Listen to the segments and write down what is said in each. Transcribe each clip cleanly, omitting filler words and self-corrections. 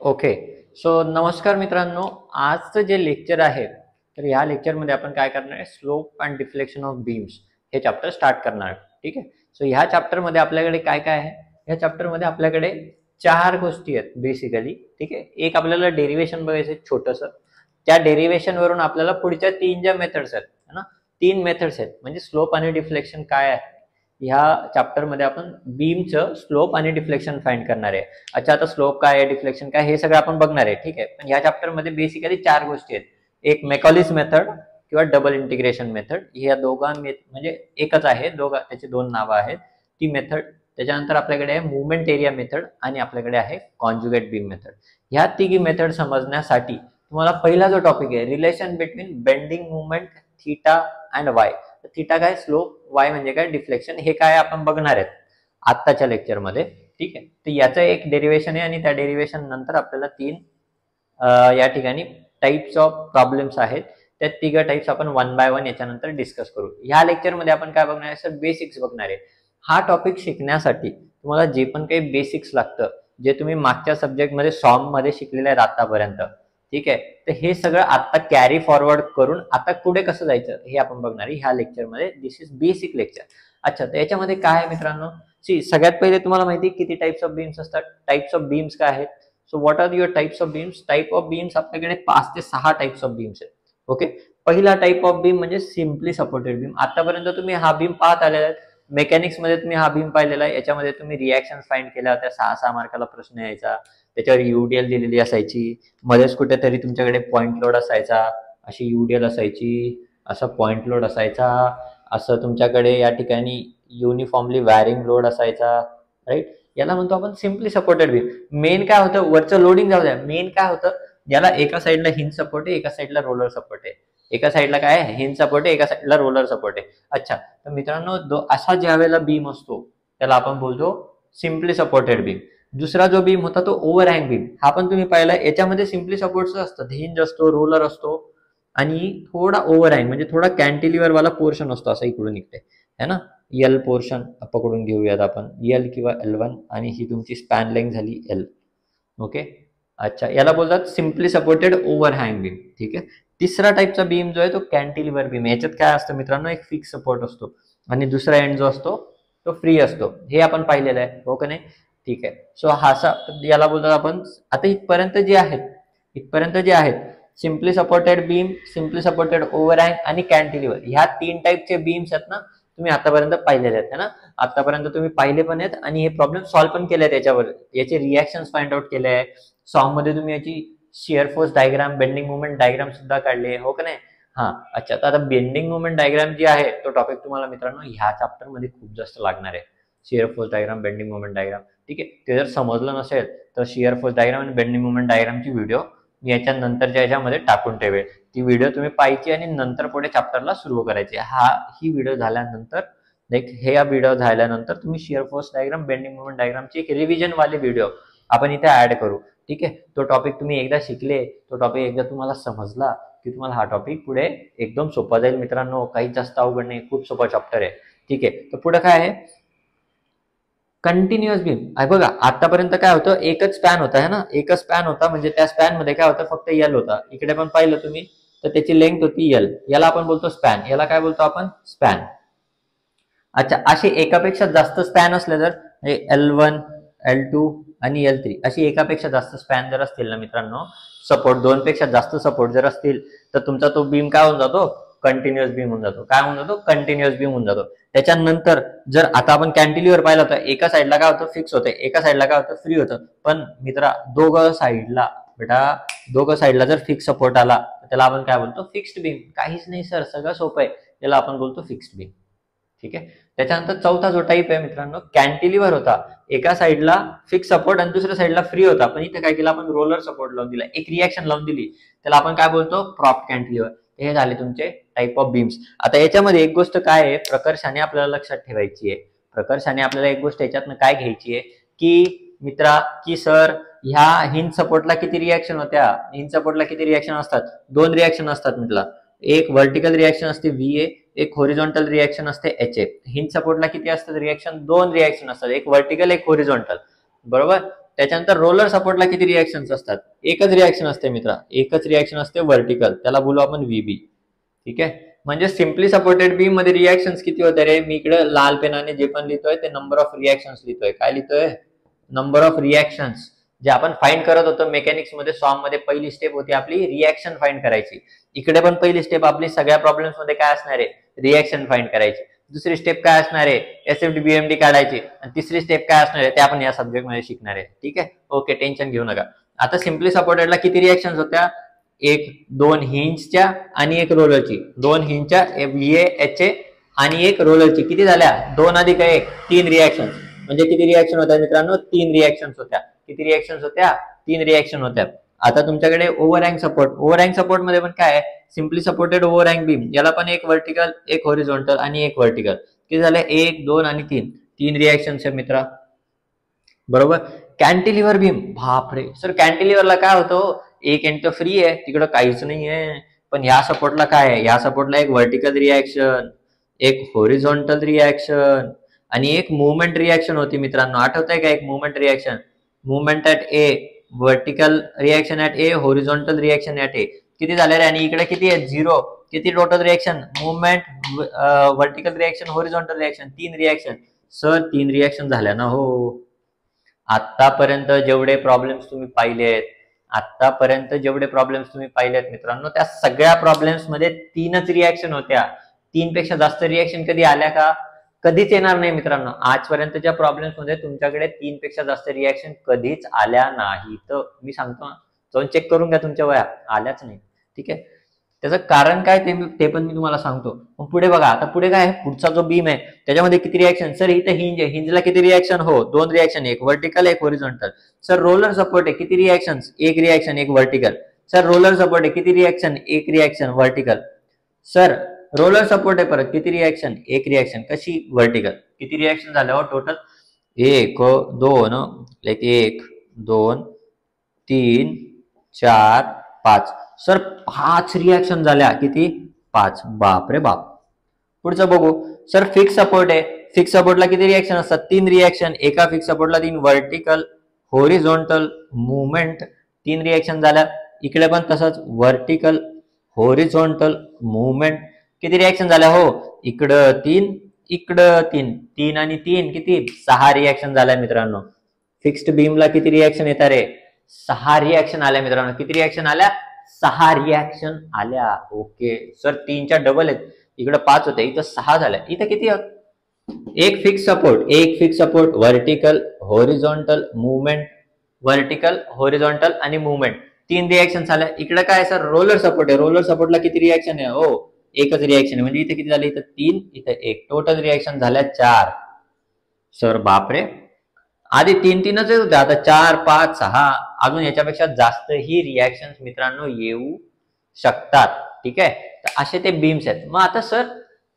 Okay. So नमस्कार मित्रांनो, आजचं जे लेक्चर आहे तर ह्या लेक्चरमध्ये आपण काय करणार आहे, slope and deflection of beams हे चॅप्टर स्टार्ट करणार आहे. ठीक आहे. सो ह्या चॅप्टरमध्ये आपल्याकडे काय काय आहे, ह्या चॅप्टरमध्ये आपल्याकडे 4 गोष्टी आहेत बेसिकली. ठीक आहे. एक आपल्याला डेरिव्हेशन बघायचं छोटंसं, त्या डेरिव्हेशन वरून आपल्याला पुढच्या 3 ज्या मेथड्स आहेत ना, 3 मेथड्स आहेत म्हणजे स्लोप आणि डिफ्लेक्शन काय आहे ह्या चॅप्टर मध्ये आपण बीमचं स्लोप आणि डिफ्लेक्शन फाइंड करणार आहे. अच्छा, आता स्लोप काय आहे, डिफ्लेक्शन काय, हे सगळं आपण बघणार आहे. ठीक आहे. पण ह्या चॅप्टर मध्ये बेसिकली 4 गोष्टी आहेत. एक मेकॉलिस मेथड किंवा डबल इंटिग्रेशन मेथड, ह्या दोघा म्हणजे एकच आहे, त्याचे 2 नावं आहेत, ती मेथड. त्याच्यानंतर आपल्याकडे आहे मुवमेंट एरिया मेथड आणि आपल्याकडे आहे कॉन्जुगेट बीम मेथड. ह्या तिघी मेथड समजण्यासाठी तुम्हाला पहिला जो टॉपिक आहे, relation between bending movement theta and Y. Theta काय, स्लोप, वाय म्हणजे काय, डिफ्लेक्शन, हे काय आपण बघणार आहेत आत्ताच्या लेक्चरमध्ये. ठीक आहे. तर याचं एक डेरिव्हेशन आहे आणि त्या डेरिव्हेशन नंतर आपल्याला 3 या ठिकाणी टाइप्स ऑफ प्रॉब्लेम्स आहेत. त्या 3 टाइप्स आपण 1 बाय 1 याच्यानंतर डिस्कस करू. ह्या लेक्चरमध्ये आपण काय बघणार आहे, सर बेसिक्स बघणार आहे. हा टॉपिक शिकण्यासाठी तुम्हाला जे पण काही बेसिक्स लागतं, जे तुम्ही मागच्या सब्जेक्टमध्ये सॉम मध्ये शिकलेले आहेत आतापर्यंत, ठीक आहे, तर हे सगळं आता कॅरी फॉरवर्ड करून आता पुढे कसं जायचं हे आपण बघणार आहे ह्या लेक्चरमध्ये. दिस इज बेसिक लेक्चर. अच्छा, तर याच्यामध्ये काय आहे मित्रांनो, सगळ्यात पहिले तुम्हाला माहिती किती टाइप्स ऑफ बीम्स असतात. टाइप्स ऑफ बीम्स काय आहेत, so what are your types of beams. Type of beams आपल्याकडे 5 ते 6 टाइप्स ऑफ बीम्स आहेत. ओके. पहिला टाइप ऑफ बीम म्हणजे सिम्पली सपोर्टेड बीम. आतापर्यंत तुम्ही हा बीम पाहत आलेला आहे, मेकॅनिक्स मध्ये तुम्ही हा बीम पाहिलेला आहे. याच्यामध्ये तुम्ही रिॲक्शन फाइंड केल्या होत्या, 6 मार्काला प्रश्न यायचा, त्याच्यावर युडीएल दिलेली असायची, मध्येच कुठेतरी तुमच्याकडे पॉइंट लोड असायचा, अशी युडीएल असायची, असा पॉइंट लोड असायचा, असं तुमच्याकडे या ठिकाणी युनिफॉर्मली वॅरिंग लोड असायचा, राईट. याला म्हणतो आपण सिम्पली सपोर्टेड बीम. मेन काय होतं, वरचं लोडिंग जाऊ द्या, मेन काय होतं, याला एका साईडला हिंज सपोर्ट आहे, एका साईडला रोलर सपोर्ट आहे. एका साईडला काय आहे, हिंज सपोर्ट आहे, एका साईडला रोलर सपोर्ट आहे. अच्छा, तर मित्रांनो असा ज्या वेळेला बीम असतो त्याला आपण बोलतो सिम्पली सपोर्टेड बीम. दुसरा जो बीम होता तो ओव्हरहँग बीम. हा पण तुम्ही पाहिला, याच्यामध्ये सिम्पली सपोर्टच असतं, हिंज असतो, रोलर असतो आणि थोडा ओव्हरहँग म्हणजे थोडा कॅन्टिलिव्हर वाला पोर्शन असतो, असं इकडून निघते है ना. एल पोर्शन पकडून घेऊयात आपण, एल किंवा L1, आणि ही तुमची स्पॅन लेंथ झाली L. ओके. अच्छा, याला बोलतात सिम्पली सपोर्टेड ओव्हरहँग बीम. ठीक आहे. तिसरा टाइपचा बीम जो आहे तो कॅन्टिलिव्हर बीम. याच्यात काय असतं मित्रांनो, एक फिक्स सपोर्ट असतो आणि दुसरा एंड जो असतो तो फ्री असतो. हे आपण पाहिलेलं आहे, हो का नाही. ठीक आहे. सो याला बोलतात आपण. आता इथपर्यंत जे आहेत simply supported beam, simply supported overhang आणि कॅन्टिलिव्हर, ह्या 3 टाइपचे बीम्स आहेत ना, तुम्ही आतापर्यंत पाहिलेले आहेत ना. आतापर्यंत तुम्ही पाहिले पण आहेत आणि हे प्रॉब्लेम सॉल्व्ह पण केले आहेत, याच्यावर याचे रिॲक्शन्स फाइंड आउट केले आहे. सॉन्ग मध्ये तुम्ही याची shear force diagram, bending movement diagram सुद्धा काढले, हो का नाही. हा. अच्छा, तर आता बेंडिंग मुवमेंट डायग्राम जी आहे तो टॉपिक तुम्हाला मित्रांनो ह्या चॅप्टर मध्ये खूप जास्त लागणार आहे. Shear force diagram, bending movement diagram. ठीक आहे. ते जर समजलं नसेल तर शिअर फोर्स डायग्राम आणि बेंडिंग मुवमेंट डायग्रामची व्हिडिओ मी याच्या नंतरच्या याच्यामध्ये टाकून ठेवेल. ती व्हिडिओ तुम्ही पाहायची आणि नंतर पुढे चॅप्टरला सुरू करायची. ही व्हिडिओ झाल्यानंतर, हे व्हिडिओ झाल्यानंतर तुम्ही shear force diagram, bending moment डायग्रामची एक रिव्हिजन वाली व्हिडिओ आपण इथे ऍड करू. ठीक आहे. तो टॉपिक तुम्ही एकदा शिकले, तो टॉपिक एकदा तुम्हाला समजला की तुम्हाला हा टॉपिक पुढे एकदम सोपा जाईल मित्रांनो. काहीच जास्त अवघड नाही, खूप सोपा चॅप्टर आहे. ठीक आहे. तर पुढे काय आहे, कंटिन्युअस बीम. बघा आतापर्यंत काय होतं, एकच स्पॅन होता है ना, एकच स्पॅन होता, म्हणजे त्या स्पॅन मध्ये काय होतं, फक्त एल होता. इकडे पण पाहिलं तुम्ही तर त्याची लेंथ होती एल, याला आपण बोलतो स्पॅन. याला काय बोलतो आपण, स्पॅन. अच्छा, असे एकापेक्षा जास्त स्पॅन असले तर L1, L2 आणि L3 अशी एकापेक्षा जास्त स्पॅन जर असतील ना मित्रांनो, सपोर्ट 2 पेक्षा जास्त सपोर्ट जर असतील तर तुमचा तो बीम काय होऊन जातो, कंटिन्युअस बीम होऊन जातो. काय होऊन जातो, कंटिन्युअस बीम होऊन जातो. त्याच्यानंतर जर आता आपण कॅन्टिलिव्हर पाहिलं तर एका साईडला काय होतं, फिक्स होतं, एका साईडला काय होतं, फ्री होतं. पण मित्रा दोघं साईडला जर फिक्स सपोर्ट आला तर त्याला आपण काय बोलतो, फिक्स्ड बीम. काहीच नाही सर, सगळं सोपं आहे, त्याला आपण बोलतो फिक्स्ड बीम. ठीक आहे. त्याच्यानंतर चौथा जो टाईप आहे मित्रांनो, कॅन्टिलिव्हर होता, एका साईडला फिक्स सपोर्ट आणि दुसऱ्या साईडला फ्री होता, पण इथे काय केलं आपण, रोलर सपोर्ट लावून दिला, एक रिॲक्शन लावून दिली, त्याला आपण काय बोलतो, प्रॉप कॅन्टिलिव्हर. हे झाले तुमचे टाईप ऑफ बीम्स. आता याच्यामध्ये एक गोष्ट काय आहे, प्रकर्षाने आपल्याला लक्षात ठेवायची आहे. प्रकर्षाने आपल्याला एक गोष्ट याच्यातनं काय घ्यायची आहे की मित्रा, की सर ह्या हिंज सपोर्टला किती रिॲक्शन होत्या, हिंज सपोर्टला किती रिॲक्शन असतात, 2 रिॲक्शन असतात म्हटलं. एक व्हर्टिकल रिॲक्शन असते VA, एक हॉरिझॉन्टल रिॲक्शन असते HA. हिंज सपोर्टला किती असतात रिॲक्शन, 2 रिॲक्शन असतात, एक व्हर्टिकल, एक हॉरिझॉन्टल, बरोबर. त्याच्यानंतर रोलर सपोर्टला किती रिॲक्शन्स असतात? एकच रिॲक्शन असते मित्रा, एकच रिॲक्शन असते व्हर्टिकल, त्याला बोलू आपण व्हीबी. ठीक आहे, म्हणजे सिम्पली सपोर्टेड बीम मध्ये रिॲक्शन्स किती होते रे? मी इकडे लाल पेनाने जे पण लिहितोय ते नंबर ऑफ रिॲक्शन्स लिहितोय. काय लिहितोय? Number of reactions. जे आपण फाइंड करत होतो मेकॅनिक्स मध्ये, सॉम मध्ये पहिली स्टेप होती आपली रिॲक्शन फाइंड करायची. इकडे पण पहिली स्टेप आपली सगळ्या प्रॉब्लेम्स मध्ये काय असणार आहे? रिॲक्शन फाइंड करायची. दुसरी स्टेप काय असणार आहे? एसएफडी बीएमडी काढायची. आणि तिसरी स्टेप काय असणार आहे ते आपण या सब्जेक्ट मध्ये शिकणार आहे. ठीक आहे, ओके, टेन्शन घेऊ नका. आता सिम्पली सपोर्टेडला किती रिॲक्शन्स होत्या? दोन हिंजच्या आणि एक रोलरची. दोन हिंजच्या VA आणि एक रोलरची किती झाल्या? 2 अधिक 1 3 रिॲक्शन्स. म्हणजे किती रिॲक्शन होत्या मित्रांनो? 3 रिॲक्शन्स होत्या. किती रिॲक्शन्स होत्या? 3 रिॲक्शन होत्या. आता तुमच्याकडे ओव्हरहँग सपोर्ट. ओव्हरहँग सपोर्ट मध्ये पण काय आहे? सिम्पली सपोर्टेड ओव्हरहँग बीम, याला पण एक व्हर्टिकल, एक हॉरिझॉन्टल आणि एक व्हर्टिकल. किती झाले? 1 2 आणि 3. 3 रिॲक्शन्स आहे मित्रा, बरोबर. कॅन्टिलिव्हर बीम, बापरे सर कॅन्टिलिव्हरला काय होतं? एक एंड तर फ्री आहे, तिकडं काहीच नाही आहे. पण ह्या सपोर्टला काय आहे? ह्या सपोर्टला एक व्हर्टिकल रिॲक्शन, एक हॉरिझॉन्टल रिॲक्शन आणि एक मुवमेंट रिॲक्शन होती मित्रांनो. आठवतंय का? एक moment reaction, moment at A, vertical reaction at A, horizontal reaction at A. किती झाले रे? आणि इकडे किती आहे? 0. किती total reaction? Moment, vertical reaction, horizontal reaction, 3 reaction. Sir 3 reaction झाल्या ना हो. आतापर्यंत जेवढे प्रॉब्लेम्स तुम्ही पाहिलेत, मित्रांनो, त्या सगळ्या प्रॉब्लेम्स मध्ये 3च रिॲक्शन होत्या. 3 पेक्षा जास्त रिॲक्शन कधी आल्या का? कधीच येणार नाही मित्रांनो. आजपर्यंतच्या प्रॉब्लेम्स मध्ये तुमच्याकडे 3 पेक्षा जास्त रिॲक्शन कधीच आल्या नाही. तर मी सांगतो ना, जाऊन चेक करून घ्या तुमच्या वया, आल्याच नाही. ठीक आहे, त्याचं कारण काय ते पण मी तुम्हाला सांगतो. मग पुढे बघा, आता पुढे काय आहे? पुढचा जो बीम आहे त्याच्यामध्ये किती रिॲक्शन? सर इथे हिंज आहे, हिंजला किती रिॲक्शन? हो 2 रिॲक्शन, एक व्हर्टिकल एक हॉरिझॉन्टल. सर रोलर सपोर्ट आहे, किती रिॲक्शन्स? 1 रिॲक्शन एक व्हर्टिकल. सर रोलर सपोर्ट आहे, किती reaction? 1 reaction vertical. Sir roller support आहे, परत किती रिॲक्शन? 1 रिॲक्शन, कशी? व्हर्टिकल. किती रिॲक्शन झाल्या हो टोटल? 1 2 1 2 3 4 5. सर 5 रिॲक्शन झाल्या. किती? 5. बाप रे बाप. पुढचं बघू. सर फिक्स सपोर्ट आहे, फिक्स सपोर्टला किती रिॲक्शन असतात? 3 रिॲक्शन. एका फिक्स सपोर्टला 3, व्हर्टिकल, हॉरिझॉन्टल, मुवमेंट, 3 रिॲक्शन झाल्या. इकडे पण तसंच, व्हर्टिकल, हॉरिझॉन्टल, मुवमेंट, किती रिॲक्शन झाल्या हो? इकडं 3, इकडं 3, 3 आणि 3 किती? 6 रिॲक्शन झाल्या मित्रांनो. फिक्स्ड बीमला किती रिॲक्शन येतात रे? 6 रिॲक्शन आल्या मित्रांनो. किती रिॲक्शन आल्या? 6 रिॲक्शन आल्या. ओके सर 3च्या डबल आहेत, इकडे 5 होते, इथं 6 झाल्या. इथं किती होत? एक fix support, vertical, horizontal, movement, vertical, horizontal आणि मुवमेंट, 3 रिॲक्शन झाल्या. इकडे काय सर? रोलर सपोर्ट आहे. रोलर सपोर्टला किती रिॲक्शन आहे? हो एकच रिॲक्शन आहे. म्हणजे इथे किती झाले? इथं 3, इथं 1, टोटल रिॲक्शन झाल्या 4. सर बापरे, आधी 3-3च होते, आता 4 5 6, अजून याच्यापेक्षा जास्त ही रिॲक्शन्स मित्रांनो येऊ शकतात. ठीक आहे, तर असे ते बीम्स आहेत. मग आता सर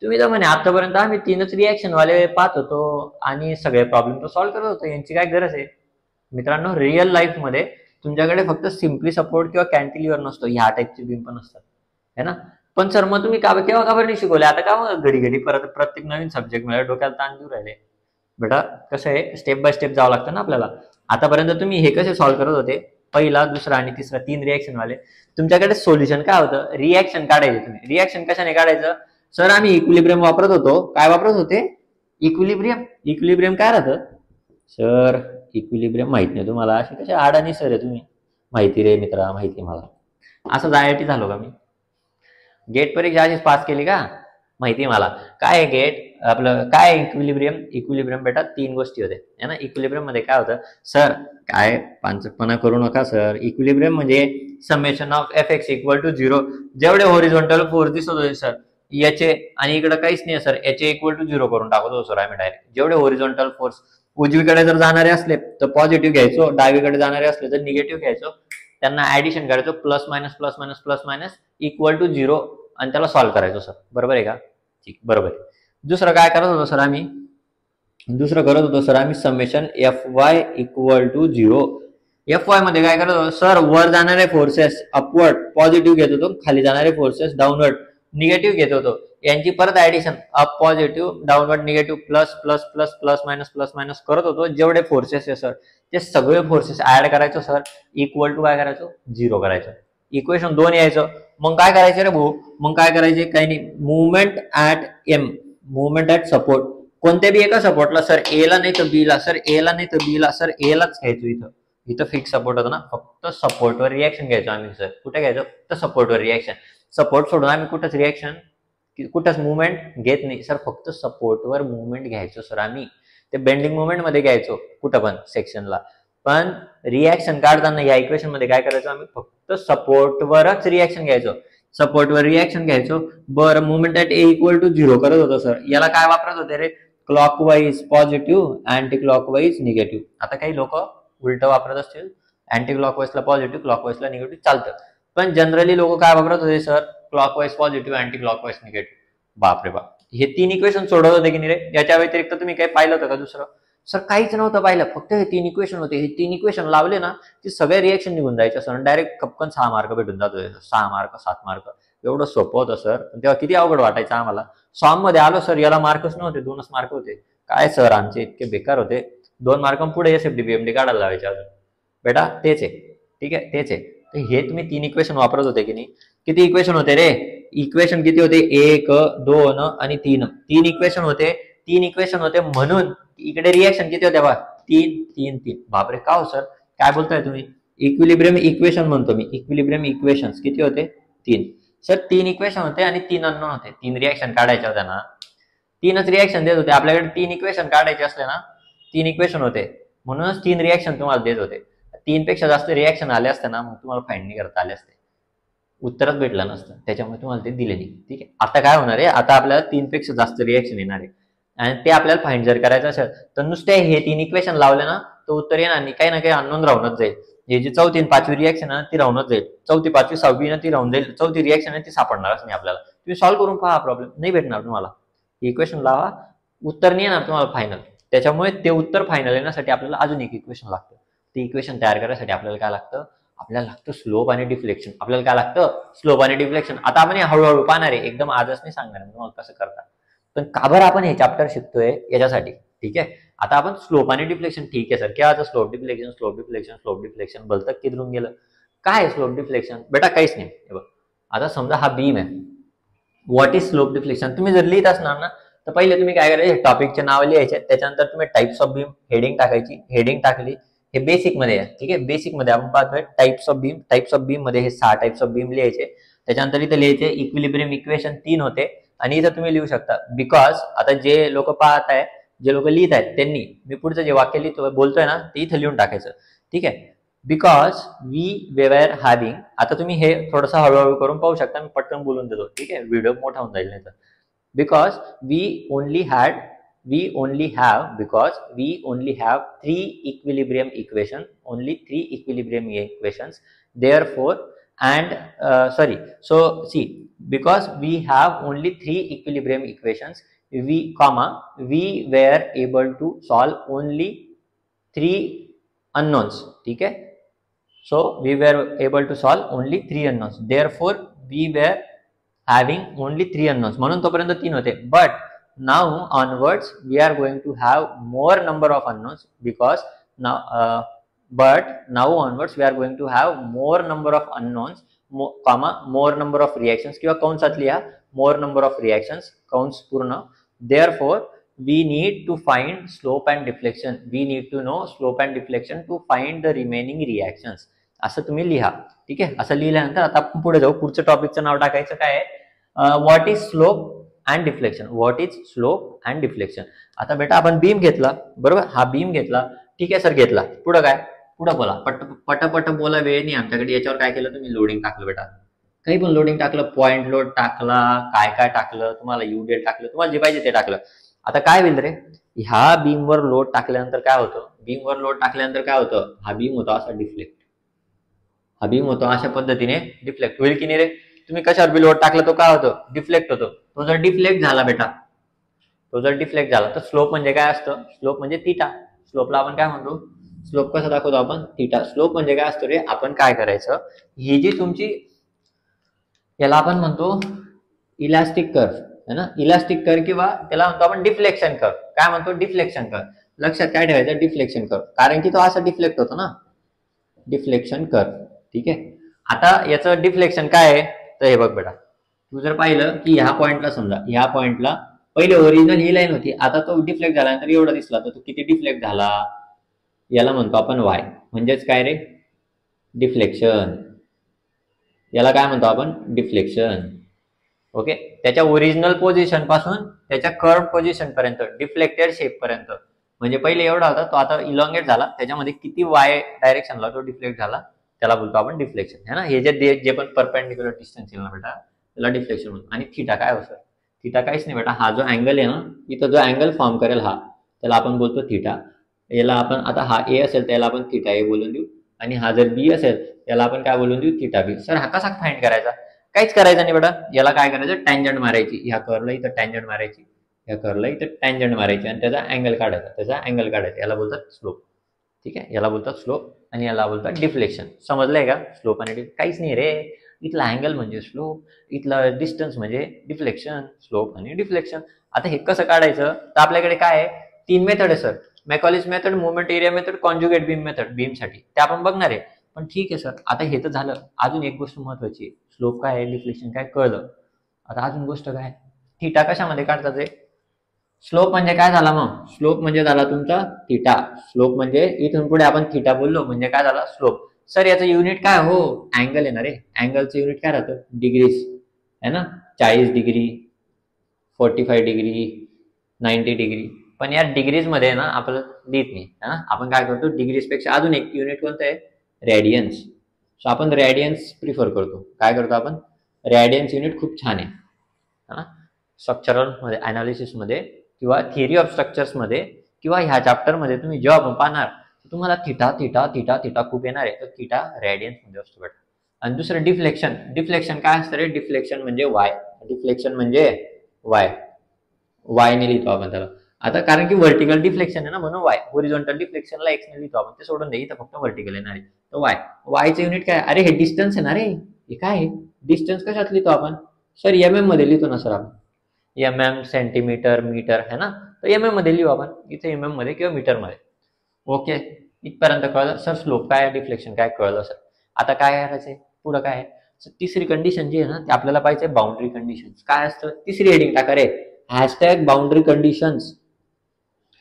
तुम्ही तर म्हणे आतापर्यंत आम्ही 3च रिॲक्शन वाले पाहत होतो आणि सगळे प्रॉब्लेम तर सॉल्व्ह करत होतो, यांची काय गरज आहे? मित्रांनो रिअल लाईफ मध्ये तुमच्याकडे फक्त सिम्पली सपोर्ट किंवा कॅन्टिलिव्हर नसतो, ह्या टाईपचे बीम पण असतात है ना. पण सर मग तुम्ही केव्हा का बरं नाही शिकवले? आता का मग घडी परत प्रत्येक नवीन सब्जेक्ट मध्ये डोक्याला ताण देऊ राहिले? बेटा कसं आहे, स्टेप बाय स्टेप जावं लागतं ना आपल्याला. आतापर्यंत तुम्ही हे कसे सॉल्व्ह करत होते? पहिला, दुसरा आणि तिसरा 3 रिॲक्शन वाले. तुमच्याकडे सोल्युशन काय होतं? रिॲक्शन काढायचे. तुम्ही रिॲक्शन कशाने काढायचं? सर आम्ही इक्विलिब्रियम वापरत होतो. काय वापरत होते? इक्विलिब्रियम. इक्विलिब्रियम काय राहतं? सर इक्विलिब्रियम माहित नाही तुम्हाला? असे कसे अडाणी सर आहे तुम्ही. माहिती रे मित्रा, माहिती मला. असं IIT झालो का मी? गेट परीक्षा अशीच पास केली का? माहिती मला. काय आहे गेट आपलं? काय इक्विलिब्रियम? इक्विलिब्रियम बेटा 3 गोष्टी होते है ना. इक्विलिब्रियम मध्ये काय होतं? सर काय पांचटपणा करू नका सर. इक्विलिब्रियम म्हणजे summation of Fx equal to 0. जेवढे हॉरिझॉन्टल फोर्स दिसत होते सर याचे, आणि इकडे काहीच नाही सर, याचे इक्वल टू 0 करून टाकतो सर आम्ही डायरेक्ट. जेवढे हॉरिझॉन्टल फोर्स उजवीकडे जर जाणारे असले तर पॉझिटिव्ह घ्यायचो, डावीकडे जाणारे असले तर निगेटिव्ह घ्यायचो, त्यांना ऍडिशन करायचो, प्लस मायनस इक्वल टू 0 आणि त्याला सॉल्व्ह करायचो सर. बरोबर आहे का? ठीक, बरोबर आहे. दुसरं काय करत होतो सर आम्ही? Summation Fy equal to 0. Fy मध्ये काय करत होतो सर? वर जाणारे फोर्सेस अपवर्ड पॉझिटिव्ह घेत होतो, खाली जाणारे फोर्सेस डाऊनवर्ड निगेटिव्ह घेत होतो. यांची परत addition up positive downward negative plus plus plus plus minus करत होतो. जेवढे फोर्सेस आहे सर ते सगळे फोर्सेस ऍड करायचो सर, इक्वल टू काय करायचो 0 करायचं. इक्वेशन 2 यायचं. मग काय करायचं रे भाऊ, मग काय करायचे काही नाही, movement at M, movement at support, कोणत्या बी एका सपोर्टला सर, ए ला नाही तर बी ला, सर ए ला नाही तर बी ला, सर ए लाच घ्यायचो. इथं फिक्स सपोर्ट होता ना, फक्त सपोर्टवर रिएक्शन घ्यायचो आम्ही सर. कुठे घ्यायचो, फक्त सपोर्टवर रिएक्शन. सपोर्ट सोडून आम्ही कुठंच रिएक्शन, कुठंच मुवमेंट घेत नाही सर, फक्त सपोर्टवर मुवमेंट घ्यायचो सर आम्ही. ते बेंडिंग मुवमेंट मध्ये घ्यायचो कुठं पण सेक्शनला, पण रिएक्शन काढताना या इक्वेशन मध्ये काय करायचो आम्ही, फक्त सपोर्टवरच रिएक्शन घ्यायचो. सपोर्टवर रिएक्शन घ्यायचो. बरं, movement at A equal to 0 करत होतो सर. याला काय वापरत होते रे, clockwise positive, anti clockwise negative. आता काही लोक उलट वापरत असतील, अँटी क्लॉकवाईजला पॉझिटिव्ह, क्लॉकवाईजला निगेटिव्ह चालतं, पण जनरली लोक काय वापरत होते sir, clockwise positive, anti clockwise negative. बापरे बाप, हे 3 इक्वेशन सोडवत होते की नाही रे. याच्या व्यतिरिक्त तुम्ही काही पाहिलं होतं का दुसरं? सर काहीच नव्हतं पाहिलं, फक्त हे 3 इक्वेशन होते. हे 3 इक्वेशन लावले ना की सगळे रिएक्शन निघून जायचे सर, डायरेक्ट कपकन 6 मार्क भेटून जात होते. 6 मार्क 7 मार्क, एवढं सोपं होतं सर. तेव्हा किती अवघड वाटायचं आम्हाला. सॉम मध्ये आलो सर, याला मार्कच नव्हते, 2च मार्क होते. काय सर आमचे इतके बेकार होते. 2 मार्क पुढे एसएफडी बीएमडी काढायला लावायचे अजून. बेटा तेच आहे, ठीक आहे तेच आहे. तर हे तुम्ही 3 इक्वेशन वापरत होते की नाही. किती इक्वेशन होते रे, इक्वेशन किती होते, 1 2 आणि 3. 3 इक्वेशन होते, 3 इक्वेशन होते, म्हणून इकडे रिएक्शन किती होते बघा, 3 3 3. बापरे, का हो सर, काय बोलताय तुम्ही? इक्विलिब्रियम इक्वेशन म्हणतो मी, इक्विलिब्रियम इक्वेशन्स किती होते, 3. सर 3 इक्वेशन होते आणि 3 अननोन होते. 3 रिएक्शन काढायचे होते ना, 3च रिएक्शन देत होते आपल्याकडे. 3 इक्वेशन काढायचे असले ना, 3 इक्वेशन होते, म्हणूनच 3 रिएक्शन तुम्हाला देत होते. 3 पेक्षा जास्त रिएक्शन आले असते ना, मग तुम्हाला फाइंड नाही करता आले असते, उत्तरच भेटलं नसतं, त्याच्यामुळे तुम्हाला ते दिले नाही. ठीक आहे, आता काय होणार आहे, आता आपल्याला 3 पेक्षा जास्त रिएक्शन येणार आहे आणि ते आपल्याला फाइंड जर करायचं असेल तर नुसते हे 3 इक्वेशन लावले ना तर उत्तर येणार नाही, काही ना काही अननोन राहूनच जाईल. हे जी 4थी आणि 5वी रिएक्शन आहे ती राहूनच जाईल, 4थी 5वी 6वी ना ती राहून जाईल. 4थी रिएक्शन आहे ती सापडणारच नाही आपल्याला. तुम्ही सॉल्व्ह करून पहा, प्रॉब्लेम नाही भेटणार तुम्हाला. इक्वेशन लावा, उत्तर नाही येणार तुम्हाला फायनल. त्याच्यामुळे ते उत्तर फायनल येण्यासाठी आपल्याला अजून एक इक्वेशन लागतं. ते इक्वेशन तयार करण्यासाठी आपल्याला काय लागतं, आपल्याला लागतं स्लोप आणि डिफ्लेक्शन. आपल्याला काय लागतं, स्लोप आणि डिफ्लेक्शन. आता आपण हळूहळू पाहणार आहे, एकदम आजच नाही सांगणार तुम्हाला कसं करतात, पण का बरं आपण हे चॅप्टर शिकतोय याच्यासाठी. ठीक आहे, आता आपण स्लोप आणि डिफ्लेक्शन, ठीक आहे सर क्या आता slope deflection, slope deflection, slope deflection बोलतं किधरून गेलं. काय स्लोप डिफ्लेक्शन, बेटा काहीच नाही. हे बघ, आता समजा हा बीम आहे, व्हॉट इज स्लोप डिफ्लेक्शन. तुम्ही जर लिहित असणार ना तर पहिले तुम्ही काय करायचे, टॉपिकचे नाव लिहायचे, त्याच्यानंतर तुम्ही टाइप्स ऑफ बीम हेडिंग टाकायची. हेडिंग टाकली, हे बेसिक मध्ये आहे. ठीक आहे, बेसिक मध्ये आपण पाहतोय types of beam. Types of beam मध्ये हे 6 टाइप्स ऑफ बीम लिहायचे. त्याच्यानंतर इथे लिहायचे इक्विलिब्रियम इक्वेशन 3 होते, आणि इथं तुम्ही लिहू शकता बिकॉज. आता जे लोक पाहत आहे, जे लोक लिहित आहेत, त्यांनी मी पुढचं जे वाक्य लिहितो बोलतोय ना ते इथं लिहून टाकायचं. ठीक आहे, बिकॉज वी वेवर हॅव्हिंग. आता तुम्ही हे थोडंसं हळूहळू करून पाहू शकता, मी पटकन बोलून देतो. ठीक आहे, व्हिडिओ मोठा होऊन जाईल नाही तर. Because we only have 3 equilibrium equations, only 3 equilibrium equations. Therefore, and so see, because we have only 3 equilibrium equations, we were able to solve only 3 unknowns. ठीक है, so we were able to solve only 3 unknowns. Therefore, we were having only 3 unknowns, म्हणून तोपर्यंत 3 होते. But now onwards we are going to have more number of unknowns, because now onwards we are going to have more number of unknowns, more number of reactions, किंवा कंसात लिहा more number of reactions, कंस पूर्ण. Therefore, we need to find slope and deflection. We need to know slope and deflection to find the remaining reactions. असं तुम्ही लिहा. ठीक आहे, असं लिहिल्यानंतर आता आपण पुढे जाऊ. पुढच्या टॉपिकचं नाव टाकायचं काय आहे, what is slope and deflection. What is slope and deflection. आता बेटा आपण बीम घेतला, बरोबर, हा बीम घेतला. ठीक आहे सर, घेतला. पुढं काय, पुढं बोला, पट बोला, वेळ नाही आमच्याकडे. याच्यावर काय केलं तुम्ही, लोडिंग टाकलं बेटा, काही पण लोडिंग टाकलं, पॉइंट लोड टाकला, काय टाकलं तुम्हाला, युडेल टाकलं, तुम्हाला जे पाहिजे ते टाकलं. आता काय होईल रे, ह्या बीमवर लोड टाकल्यानंतर काय होतं, बीमवर लोड टाकल्यानंतर काय होतं, हा बीम होतो असा डिफ्लेक्ट. हा बीम होतो अशा पद्धतीने डिफ्लेक्ट होईल की नाही रे. तुम्ही कशावर बी लोड टाकला तो काय होतो, डिफ्लेक्ट होतो. तो जर डिफ्लेक्ट झाला बेटा, तो जर डिफ्लेक्ट झाला तर स्लोप म्हणजे काय असतं, स्लोप म्हणजे थीटा. स्लोपला आपण काय म्हणतो, स्लोप कसा दाखवतो आपण, थीटा. स्लोप म्हणजे काय असतो रे, आपण काय करायचं, ही जी तुमची, याला आपण म्हणतो इलास्टिक कर्व. है ना, इलास्टिक कर्व किंवा त्याला म्हणतो आपण डिफ्लेक्शन कर्व. काय म्हणतो? Deflection curve. लक्षात काय ठेवायचं? डिफ्लेक्शन कर्व, कारण की तो असा डिफ्लेक्ट होतो ना, डिफ्लेक्शन कर्व. ठीक आहे. आता याचं डिफ्लेक्शन काय आहे? तर हे बघ बेटा, तू जर पाहिलं की ह्या पॉइंटला, समजा ह्या पॉइंटला पहिले ओरिजिनल ही लाईन होती, आता तो डिफ्लेक्ट झाल्यानंतर एवढा दिसला, तर तो किती डिफ्लेक्ट झाला? याला म्हणतो आपण वाय. म्हणजेच काय रे? डिफ्लेक्शन. याला काय म्हणतो आपण? डिफ्लेक्शन. ओके. त्याच्या ओरिजिनल पोझिशन पासून त्याच्या कर्व पोझिशन पर्यंत, डिफ्लेक्टेड शेप पर्यंत. म्हणजे पहिले एवढा होता, तो आता इलॉंगेट झाला, त्याच्यामध्ये किती वाय डायरेक्शनला तो डिफ्लेक्ट झाला, त्याला बोलतो आपण डिफ्लेक्शन. है ना. हे जे पण परपेंडिक्युलर डिस्टन्स येईल ना बेटा, त्याला डिफ्लेक्शन म्हणतो. आणि थीटा काय होतं? थीटा काहीच नाही बेटा, हा जो अँगल आहे ना, इथं जो अँगल फॉर्म करेल हा, त्याला आपण बोलतो थीटा. याला आपण आता हा ए असेल त्याला आपण थीटा ए बोलून देऊ, आणि हा जर बी असेल त्याला आपण काय बोलून देऊ? थीटा बी. सर हा कसा फाइंड करायचा? काहीच करायचं नाही बेटा. याला काय करायचं? टँजंट मारायची. ह्या कर्वला इथं टँजंट मारायची, ह्या कर्वला इथं टँजंट मारायची, आणि त्याचा अँगल काढायचा, याला बोलतात स्लोप. ठीक आहे. याला बोलतात स्लोप आणि याला बोलतात डिफ्लेक्शन. समजलंय का? स्लोप आणि काहीच नाही रे, इथला अँगल म्हणजे स्लोप, इथला डिस्टन्स म्हणजे डिफ्लेक्शन. स्लोप आणि डिफ्लेक्शन. आता हे कसं काढायचं? तर आपल्याकडे काय आहे? 3 मेथड आहे sir. Macaulay's method, moment area method, conjugate beam method. बीमसाठी ते आपण बघणार आहे. पण ठीक आहे सर, आता हे तर झालं. अजून एक गोष्ट महत्वाची आहे. स्लोप काय आहे, डिफ्लेक्शन काय कळलं. आता अजून गोष्ट काय? थीटा कशामध्ये काढतात रे? स्लोप म्हणजे काय झाला मग? स्लोप म्हणजे झाला तुमचा थीटा. स्लोप म्हणजे इथून पुढे आपण थीटा बोललो म्हणजे काय झाला? स्लोप. सर याचं युनिट काय? हो, अँगल येणार आहे. अँगलचं युनिट काय राहतं? डिग्रीज, है ना. 40 डिग्री, 45 डिग्री, 90 डिग्री. पण या डिग्रीज मध्ये ना आपलं लिहित नाही, है ना. आपण काय करतो? डिग्रीज पेक्षा अजून एक युनिट कोणतं आहे? रॅडियन्स. सो आपण रॅडियन्स प्रिफर करतो. काय करतो आपण? रॅडियन्स युनिट खूप छान आहे, है ना. स्ट्रक्चरल मध्ये, अनालिसिस मध्ये, किंवा थिअरी ऑफ स्ट्रक्चर्स मध्ये, किंवा ह्या चॅप्टर मध्ये तुम्ही जेव्हा पण पाहणार तुम्हाला थीटा थीटा थीटा थीटा खूप येणार आहे. तर थीटा रॅडियन्स मध्ये असतो बेटा. आणि दुसरं डिफ्लेक्शन. डिफ्लेक्शन काय असतं रे? डिफ्लेक्शन म्हणजे वाय. डिफ्लेक्शन म्हणजे वाय. वाय ने लिहितो आपण त्याला. आता कारण की व्हर्टिकल डिफ्लेक्शन आहे ना, म्हणून वाय. होरिझॉन्टल डिफ्लेक्शनला एक्स ने लिहितो आपण, ते सोडून दे, इथं फक्त व्हर्टिकल येणार आहे. तर वाय. वायचं युनिट काय? अरे हे डिस्टन्स आहे ना रे. हे काय आहे? डिस्टन्स कशात लिहितो आपण? सर एमएम मध्ये लिहितो ना सर आपण. एमएम, सेंटीमीटर, मीटर, है ना. तर एमएम मध्ये लिहू आपण, इथे एमएम मध्ये किंवा मीटर मध्ये. ओके. इथपर्यंत कळलं सर. स्लोप काय, डिफ्लेक्शन काय कळलं सर. आता काय करायचंय? पुढं काय आहे? तिसरी कंडिशन जी आहे ना, ती आपल्याला पाहिजे बाउंड्री कंडिशन. काय असतं? तिसरी हेडिंग टाका रे, hashtag boundary conditions.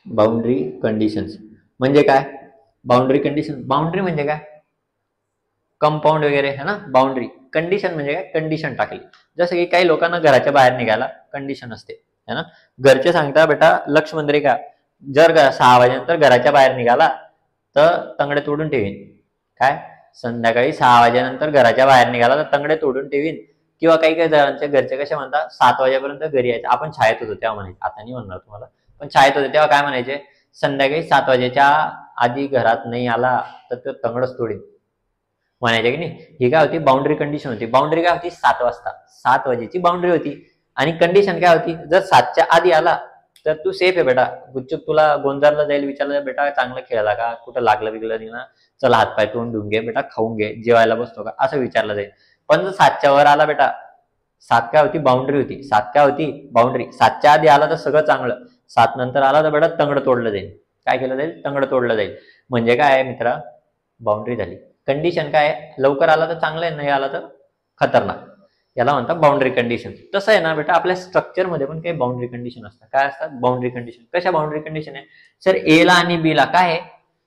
Boundary conditions म्हणजे काय? बाउंड्री कंडिशन, बाउंड्री म्हणजे काय? कंपाऊंड वगैरे, है ना. बाउंड्री. कंडिशन म्हणजे काय? कंडिशन टाकली. जसं की काही लोकांना घराच्या बाहेर निघायला कंडिशन असते, है ना. घरचे सांगता बेटा लक्ष मंत्रिका, जर 6 वाजेनंतर घराच्या बाहेर निघाला तर तंगडे तोडून ठेवीन. काय? संध्याकाळी 6 वाजेनंतर घराच्या बाहेर निघाला तर तंगडे तोडून ठेवीन. किंवा काही काही जणांचे घरचे कसे म्हणतात, 7 वाजेपर्यंत घरी यायचं. आपण शाळेत होतो तेव्हा म्हणायचे, आता नाही म्हणणार तुम्हाला, पण शाळेत होते तेव्हा काय म्हणायचे? संध्याकाळी 7 वाजेच्या आधी घरात नाही आला तर तो तंगडच तोडीन म्हणायचे की नाही. ही काय होती? बाउंड्री कंडिशन होती. बाउंड्री काय होती? 7 वाजता, 7 वाजेची बाउंड्री होती. आणि कंडिशन काय होती? जर 7च्या आधी आला तर तू सेफ आहे बेटा. गुच्चूप तुला गोंजारला जाईल, विचारलं बेटा चांगलं खेळला का, कुठं लागलं बिगलं नाही ना, चला हातपाय तोंड धुवून घे बेटा, खाऊन घे, जेवायला बसतो का, असं विचारलं जाईल. पण जर 7च्या वर आला बेटा, 7 काय होती? बाउंड्री होती. 7 काय होती? बाउंड्री. 7च्या आधी आला तर सगळं चांगलं, 7 नंतर आला तर बेटा तंगड तोडलं जाईल. काय केलं जाईल? तंगड तोडलं जाईल. म्हणजे काय आहे मित्रा? बाउंड्री झाली. कंडिशन काय आहे? लवकर आला तर चांगलं आहे, नाही आला तर खतरनाक. याला म्हणतात बाउंड्री कंडिशन. तसं आहे ना बेटा, आपल्या स्ट्रक्चर मध्ये पण काही बाउंड्री कंडिशन असतात. काय असतात? Boundary condition. कशा बाउंड्री कंडिशन आहे? सर ए ला आणि बी ला काय आहे?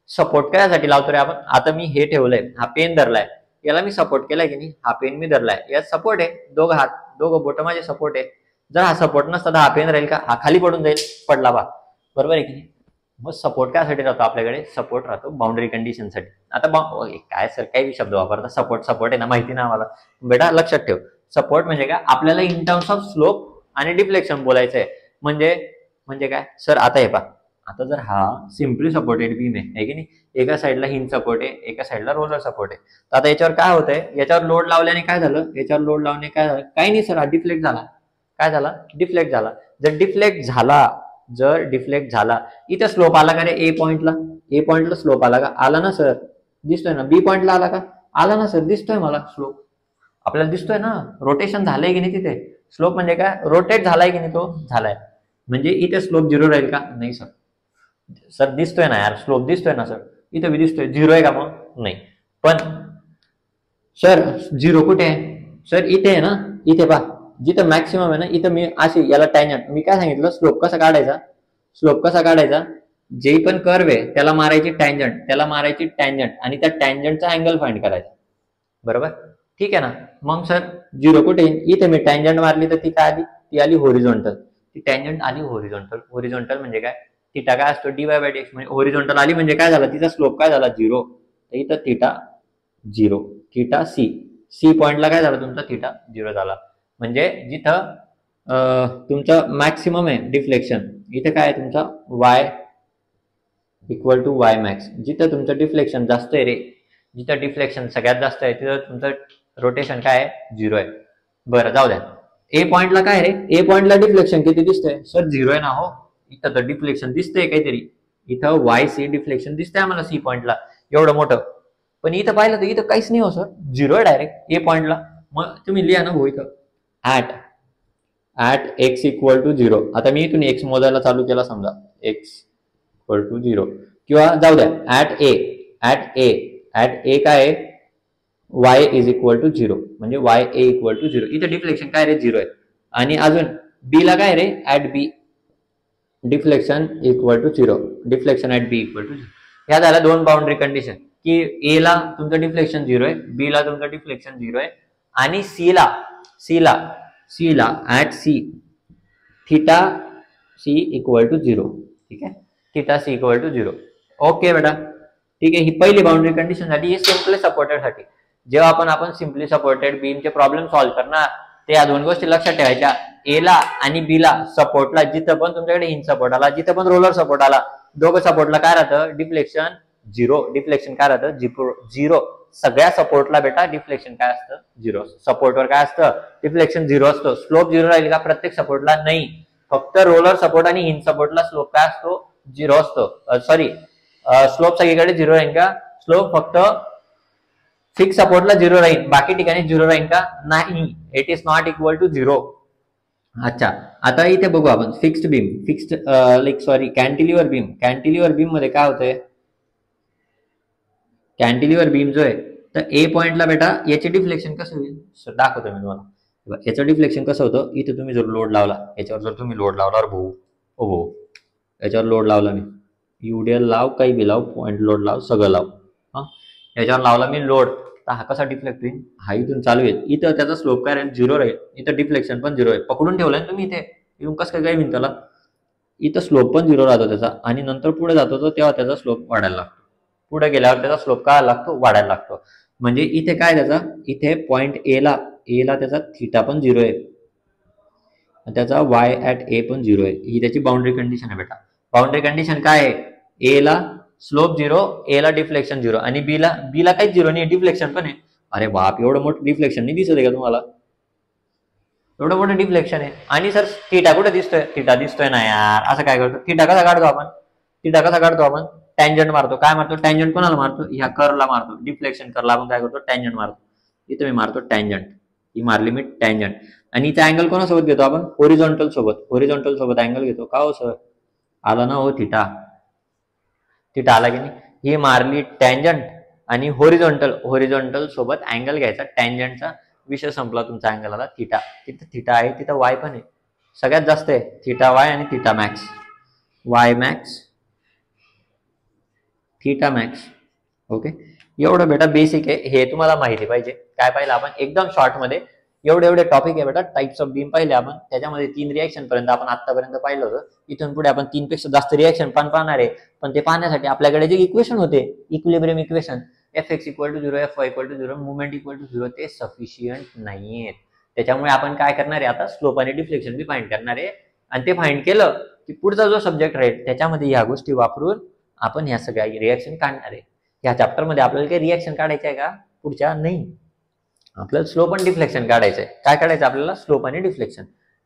सपोर्ट करायसाठी लावतो रे आपण. आता मी हे ठेवलंय, हा पेन धरलाय, याला मी सपोर्ट केलाय की नाही, हा पेन मी धरलाय, यात सपोर्ट आहे. दोघं हात, दोघं बोट माझे सपोर्ट आहे. जर हा सपोर्ट नसता तर हा पेन राहील का? हा खाली पडून जाईल, पडला बा, बरोबर आहे की नाही. मग सपोर्ट कायसाठी राहतो आपल्याकडे? सपोर्ट राहतो बाउंड्री कंडिशन साठी. आता काय सर काही शब्द वापरता? सपोर्ट सपोर्ट आहे ना, माहिती ना आम्हाला. बेटा लक्षात ठेव, सपोर्ट म्हणजे काय? आपल्याला इन टर्म्स ऑफ स्लोप आणि डिफ्लेक्शन बोलायचंय. म्हणजे काय सर? आता हे पहा, आता जर हा सिम्पली सपोर्टेड बीम आहे की नाही, एका साईडला हिंज सपोर्ट आहे, एका साईडला रोलर सपोर्ट आहे. तर आता याच्यावर काय होतंय? याच्यावर लोड लावल्याने काय झालं? याच्यावर लोड लावल्याने काय झालं? काही नाही सर, हा डिफ्लेक्ट झाला. काय झाला? डिफ्लेक्ट झाला. जर डिफ्लेक्ट झाला, इथं स्लोप आला का रे? ए पॉइंटला स्लोप आला का? आला ना सर, दिसतोय ना. बी पॉइंटला आला का? आला ना सर, दिसतोय मला स्लोप, आपल्याला दिसतोय ना. रोटेशन झालंय की नाही तिथे? स्लोप म्हणजे काय, रोटेट झालाय की नाही तो, झालाय. म्हणजे इथे स्लोप 0 राहील का, नाही सर. सर दिसतोय ना यार, स्लोप दिसतोय ना सर, इथे बी दिसतोय, 0 आहे का मग, नाही. पण सर 0 कुठे आहे, सर इथे आहे ना, इथे पहा जिथं मॅक्सिमम आहे ना, इथं मी अशी याला टँजंट, मी काय सांगितलं स्लोप कसा काढायचा, स्लोप कसा काढायचा, जे पण कर्व आहे त्याला मारायची टँजंट, त्याला मारायची टँजंट, आणि त्या टँजंटचा अँगल फाइंड करायचा, बरोबर. ठीक आहे ना. मग सर 0 कुठे येईल, इथे मी टँजंट मारली तर ती काय आली, ती आली होरिझॉन्टल, ती टँजंट आली होरिझॉन्टल. होरिझॉन्टल म्हणजे काय, थिटा काय असतो, dy/dx, म्हणजे होरिझॉन्टल आली म्हणजे काय झालं, तिचा स्लोप काय झाला, 0. तर इथं थिटा 0, थिटा सी पॉइंटला काय झालं तुमचा, थिटा 0 झाला. म्हणजे जिथं तुमचं मॅक्सिमम आहे डिफ्लेक्शन, इथे काय आहे तुमचा y equal to y max. जिथं तुमचं डिफ्लेक्शन जास्त आहे रे, जिथं डिफ्लेक्शन सगळ्यात जास्त आहे तिथं तुमचं रोटेशन काय आहे, 0 आहे. बरं जाऊ द्या. ए पॉइंटला काय रे, ए पॉइंटला डिफ्लेक्शन किती दिसतंय, सर 0 आहे ना. हो, इथं तर डिफ्लेक्शन दिसतंय काहीतरी, इथं वाय सी डिफ्लेक्शन दिसतंय आम्हाला सी पॉइंटला एवढं मोठं. पण इथं पाहिलं तर इथं काहीच नाही हो सर, 0 आहे डायरेक्ट ए पॉइंटला. मग तुम्ही लिहा ना हो इथं ऍट एक्स इक्वल टू 0. आता मी इथून एक्स मोजायला चालू केला समजा, एक्स इक्वल टू 0, किंवा जाऊ द्या ऍट ए काय आहे, y इज इक्वल टू 0, म्हणजे y a इक्वल टू 0. इथे डिफ्लेक्शन काय रे, 0 आहे. आणि अजून b ला काय रे, at b deflection equal to 0, deflection at b equal to 0. ह्या झाल्या दोन बाउंड्री कंडिशन, की a ला तुमचं डिफ्लेक्शन 0 आहे, b ला तुमचं डिफ्लेक्शन 0 आहे, आणि c ला at c theta c equal to 0. ठीक आहे, theta c equal to 0. Okay बेटा, ठीक आहे. ही पहिली बाउंड्री कंडिशन झाली, ही सिम्पली सपोर्टेड साठी. जेव्हा आपण सिम्पली सपोर्टेड बीमचे प्रॉब्लेम सॉल्व्ह करणार, ते या दोन गोष्टी लक्षात ठेवायच्या, ए ला आणि बी ला सपोर्टला, जिथं पण तुमच्याकडे हिंज सपोर्ट आला, जिथं पण रोलर सपोर्ट आला, दोघं सपोर्टला काय राहतं, डिफ्लेक्शन 0. डिफ्लेक्शन काय राहतं, 0. सगळ्या सपोर्टला बेटा डिफ्लेक्शन काय असतं, 0. सपोर्टवर काय असतं, डिफ्लेक्शन 0 असतं. स्लोप 0 राहील का प्रत्येक सपोर्टला, नाही. फक्त रोलर सपोर्ट आणि हिंज सपोर्टला स्लोप काय असतो, 0 असतो. सॉरी, स्लोप सगळीकडे 0 राहील का, स्लोप फक्त फिक्स सपोर्टला 0 राहील, बाकी ठिकाणी 0 राहील का, नाही. It is not equal to 0. अच्छा, आता इथे बघू आपण फिक्स्ड बीम, कॅन्टिलिव्हर बीम मध्ये काय होतंय, कॅन्टिलिव्हर बीम जो आहे, तर ए पॉइंटला बेटा याचे डिफ्लेक्शन कसं होईल, दाखवतो मी तुम्हाला. याचं डिफ्लेक्शन कसं होतं, इथे तुम्ही जर लोड लावला, याच्यावर जर तुम्ही लोड लावला, भाऊ याच्यावर लोड लावला मी, युडियल लाव, काही बी लाव, पॉइंट लोड लाव, सगळं लाव, हा याच्यावर लावला मी लोड, तर हा कसा डिफ्लेक्ट होईल, हा इथून चालू आहे, इथं त्याचा स्लोप काय राहील, 0 राहील, इथं डिफ्लेक्शन पण 0 आहे. पकडून ठेवलाय ना तुम्ही, इथे येऊन कसं काय होईल त्याला, इथं स्लोप पण 0 राहतो त्याचा, आणि नंतर पुढे जातो तो तेव्हा त्याचा स्लोप वाढायला लागतो, पुढे गेल्यावर त्याचा स्लोप काय लागतो, वाढायला लागतो. म्हणजे इथे काय त्याचा, इथे पॉइंट ए ला त्याचा थिटा पण 0 आहे, त्याचा वाय ऍट ए पण 0 आहे. ही त्याची बाउंड्री कंडिशन आहे बेटा. बाउंड्री कंडिशन काय आहे, ए ला स्लोप 0, ए ला डिफ्लेक्शन 0, आणि बी ला काहीच 0 नाही, डिफ्लेक्शन पण आहे. अरे बाप, एवढं मोठं डिफ्लेक्शन नाही दिसत आहे का तुम्हाला, एवढं मोठं डिफ्लेक्शन आहे. आणि सर थिटा कुठे दिसतोय, थिटा दिसतोय ना यार. असं काय करतो, थिटा कसा काढतो आपण, टँजंट मारतो. काय मारतो, टँजंट कोणाला मारतो, ह्या कर्वला मारतो, डिफ्लेक्शन कर्वला आपण काय करतो, टँजंट मारतो. इथे मी मारतो टँजंट, ही मारली मी टँजंट. आणि इथे अँगल कोणासोबत घेतो आपण, होरिझॉन्टल सोबत अँगल घेतो. का हो सर, आला ना हो थिटा आला की नाही. ही मारली टँजंट, आणि होरिझॉन्टल सोबत अँगल घ्यायचा, टँजंटचा विषय संपला, तुमचा अँगल आला थिटा. तिथं थिटा आहे, तिथं वाय पण आहे, सगळ्यात जास्त आहे थिटा वाय आणि theta max, Y max theta max. Okay, एवढं बेटा बेसिक आहे, हे तुम्हाला माहिती पाहिजे. काय पाहिलं आपण एकदम शॉर्ट मध्ये, एवढे टॉपिक आहे बेटा. टाइप्स ऑफ बीम पाहिले आपण, त्याच्यामध्ये 3 रिएक्शन पर्यंत आपण आतापर्यंत पाहिलं होतं. इथून पुढे आपण 3 पेक्षा जास्त रिएक्शन पण पाहणार आहे. पण ते पाहण्यासाठी आपल्याकडे जे इक्वेशन होते, equilibrium equation, Fx equal to 0, Fy equal to 0, movement equal to 0, ते सफिशियंट नाहीयेत. त्याच्यामुळे आपण काय करणार आहे आता, स्लोप आणि डिफ्लेक्शन बी फाइंड करणार आहे. आणि ते फाइंड केलं की पुढचा जो सब्जेक्ट राहील त्याच्यामध्ये ह्या गोष्टी वापरून आपण ह्या सगळ्या रिएक्शन काढणार आहे. ह्या चॅप्टर मध्ये आपल्याला काही रिएक्शन काढायचं आहे का, पुढच्या नाही, आपल्याला स्लोप आणि डिफ्लेक्शन काढायचंय. काय काढायचं आपल्याला, स्लोप आणि डिफ्लेक्शन.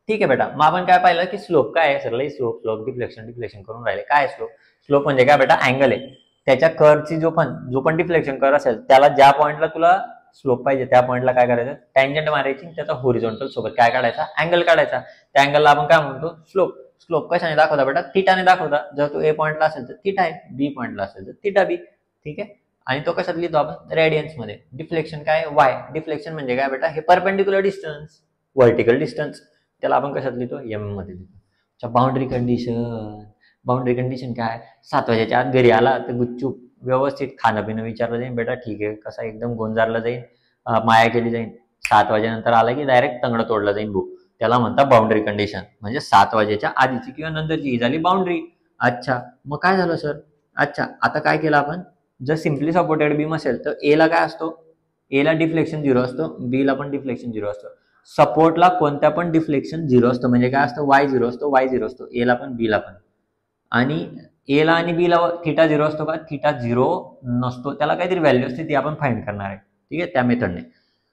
ठीक आहे बेटा. मग आपण काय पाहिलं की स्लोप काय आहे, सरळ स्लोप डिफ्लेक्शन करून राहिले. काय स्लोप म्हणजे काय बेटा, अँगल आहे. त्याच्या कर्वची जो पण डिफ्लेक्शन कर्व असेल, त्याला ज्या पॉइंटला तुला स्लोप पाहिजे त्या पॉईंटला काय करायचं, टँजंट मारायची, त्याचा होरिझॉन्टल सोबत काय काढायचा, अँगल काढायचा. त्या अँगलला आपण काय म्हणतो, स्लोप. स्लोप कशाने दाखवता बेटा, थिटाने दाखवता. जर तो ए पॉईंटला असेल तर थिटा आहे, बी पॉईंटला असेल तर थिटा बी. ठीक आहे. आणि तो कशात लिहितो आपण, रेडियन्स मध्ये. डिफ्लेक्शन काय, वाय. डिफ्लेक्शन म्हणजे काय बेटा, हे परपेंडिक्युलर डिस्टन्स, व्हर्टिकल डिस्टन्स, त्याला आपण कशात लिहितो, एम मध्ये लिहितो. Boundary condition. बाउंड्री कंडिशन काय, 7 वाजेच्या आत घरी आला तर गुपचूप व्यवस्थित खाणं पिणं विचारलं जाईल, बेटा ठीक आहे कसा, एकदम गोंजारला जाईल, माया केली जाईल. 7 वाजेनंतर आला की डायरेक्ट तंगड तोडला जाईल बुक, त्याला म्हणतात बाउंड्री कंडिशन. म्हणजे 7 वाजेच्या आधीची किंवा नंतरची ही झाली बाउंड्री. अच्छा, मग काय झालं सर, अच्छा आता काय केलं आपण, जर सिम्पली सपोर्टेड बीम असेल तर ए ला काय असतो, ए ला डिफ्लेक्शन 0 असतो, बी ला पण डिफ्लेक्शन 0 असतो. सपोर्टला कोणत्या पण डिफ्लेक्शन 0 असतं, म्हणजे काय असतं, वाय 0 असतो, वाय 0 असतो, ए ला पण बी ला पण. आणि ए ला आणि बी ला थिटा 0 असतो का, थिटा 0 नसतो, त्याला काहीतरी व्हॅल्यू असते ती आपण फाइंड करणार आहे. ठीक आहे, त्या मेथडने.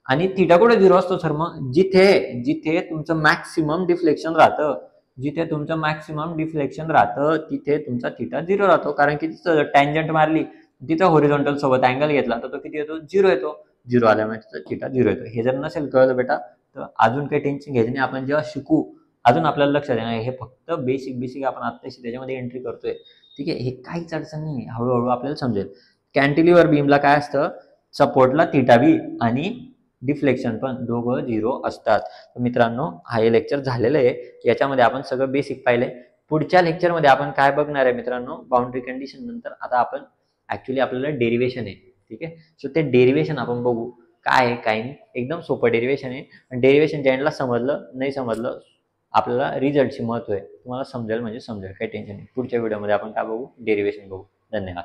आणि थिटा कुठे 0 असतो सर, मग जिथे जिथे तुमचं मॅक्सिमम डिफ्लेक्शन राहतं, जिथे तुमचं मॅक्सिमम डिफ्लेक्शन राहतं तिथे तुमचा थिटा 0 राहतो. कारण की तिथं टँजंट मारली, तिथं होरिझॉन्टल सोबत अँगल घेतला तर तो किती येतो, 0 येतो. 0 आल्यामुळे तिथं थिटा 0 येतो. हे जर नसेल कळलं बेटा तर अजून काही टेन्शन घ्यायचं नाही. आपण जेव्हा शिकू अजून आपल्याला लक्षात येणार, हे फक्त बेसिक आपण आत्ताशी त्याच्यामध्ये एंट्री करतोय. ठीक आहे, हे काहीच अडचण नाही, हळूहळू आपल्याला समजेल. कॅन्टिलिव्हर बीमला काय असतं, सपोर्टला थिटा बी आणि डिफ्लेक्शन पण दोघं 0 असतात. मित्रांनो, हे लेक्चर झालेलं आहे, याच्यामध्ये आपण सगळं बेसिक पाहिलंय. पुढच्या लेक्चरमध्ये आपण काय बघणार आहे मित्रांनो, बाउंड्री कंडिशन नंतर आता आपण ऍक्च्युली आपल्याला डेरिव्हेशन आहे. ठीक आहे, सो ते डेरिव्हेशन आपण बघू, काय आहे काय नाही. एकदम सोपं डेरिव्हेशन आहे. डेरिव्हेशनच्या एंडला समजलं नाही समजलं, आपल्याला रिझल्टची महत्व आहे, तुम्हाला समजेल म्हणजे समजेल, काही टेन्शन नाही. पुढच्या व्हिडिओमध्ये आपण काय बघू, डेरिव्हेशन बघू. धन्यवाद.